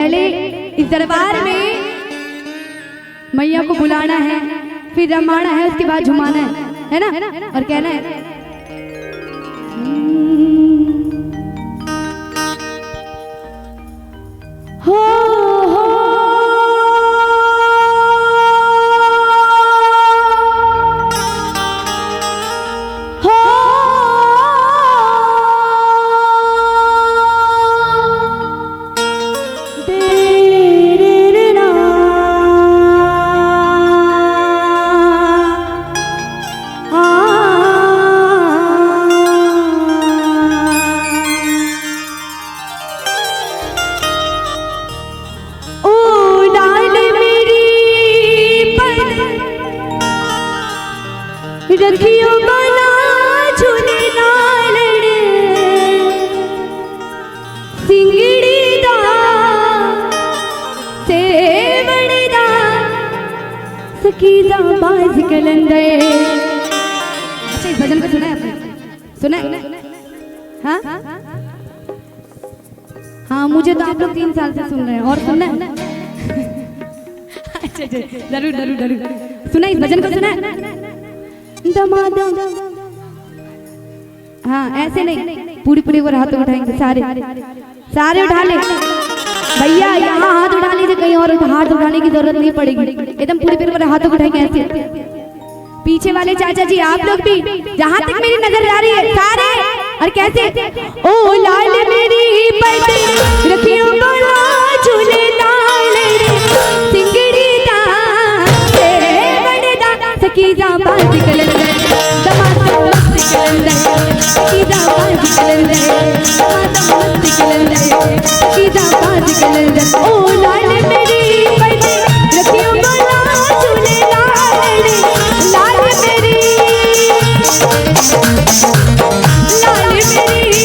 पहले इस दरबार में मैया को बुलाना है, फिर रमाना है, उसके बाद झुमाना है ना, और कहना है हो रखियो बना झूले नालड़ सिंगड़ी दा सेवण दा सकीदा बाज कलंदे। अच्छा, इस भजन को सुना है आपने? सुना है? हाँ हाँ, मुझे तो आप लोग 3 साल से सुन रहे हैं और सुनना है। अच्छा जरूर जरूर जरूर सुना, इस भजन को सुना है? दमादा, हाँ ऐसे नहीं, पूरी पूरी वो हाथ उठाएंगे, सारे सारे उठा ले भैया, यहाँ हाथ उठा लीजिए, कहीं और हाथ उठाने की जरूरत नहीं पड़ेगी, एकदम पूरी पूरी हाथ उठाएंगे ऐसे। पीछे वाले चाचा जी आप लोग भी, जहाँ तक मेरी नजर जा रही है सारे, और कैसे ओ लाल मेरी पलटी रखियो बना झूले नालड़ सिंगड़ी दा सेवण दा सकीदा बाज कलंदे, दमादम मस्त कलंदे सकीदा बाज कलंदे, दमादम मस्त कलंदे सकीदा बाज कलंदे। ओ लाल मेरी पलटी रखियो बना झूले नालड़, लाल मेरी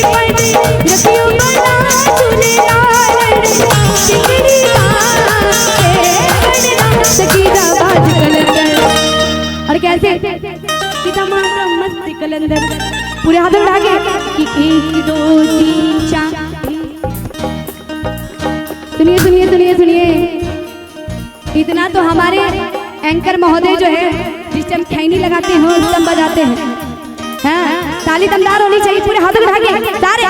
पलटी रखियो बना झूले नालड़ सिंगड़ी दा सेवण दा सकीदा बाज कलंदे। और कैसे मस्त कलंदर, पूरे हाथ उठा के कि 1 2 3 4। सुनिए सुनिए सुनिए सुनिए, इतना तो हमारे एंकर महोदय जो है जिस टाइम खैनी लगाते हैं उस टाइम बजाते हैं। हाँ, ताली दमदार होनी चाहिए, पूरे हाथ उठा के सारे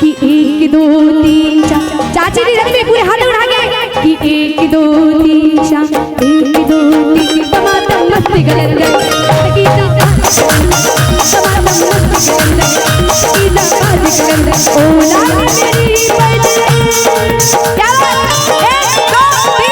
कि 1 2 3 4। चाची जी रख पूरे हाथ उठा के कि 1 2 3 4 1 2 3। टमाटर मस्त कलंदर सकीदा बाज कलंदर, ओ लाल मेरी पलटी क्या 1 2 3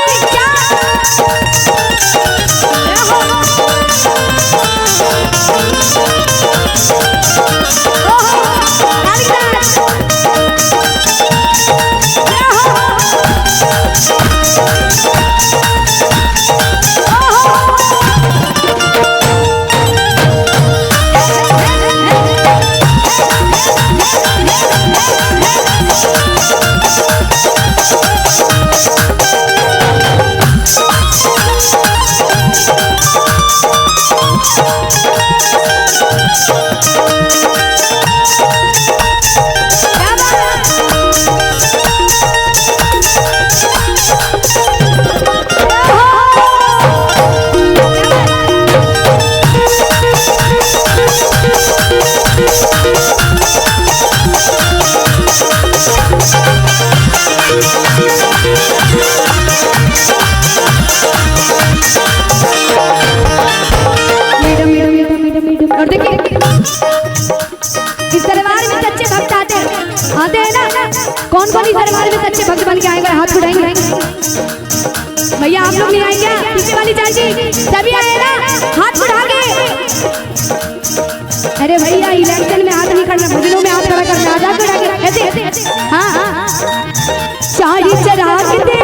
और देखिए इस दरबार में सच्चे भक्त आते हैं ना। कौन कौन इस दरबार में सच्चे भक्त बन के आएंगे? हाथ उठाएंगे भैया, आप लोग नहीं आएंगे? पीछे वाली चाची सभी आए ना, हाथ उठा के। अरे भैया, इलेक्शन में हाथ नहीं करना, भजनों में हाथ खड़ा करना, आजाद उठा के ऐसे। हाँ हाँ, साड़ी चढ़ा के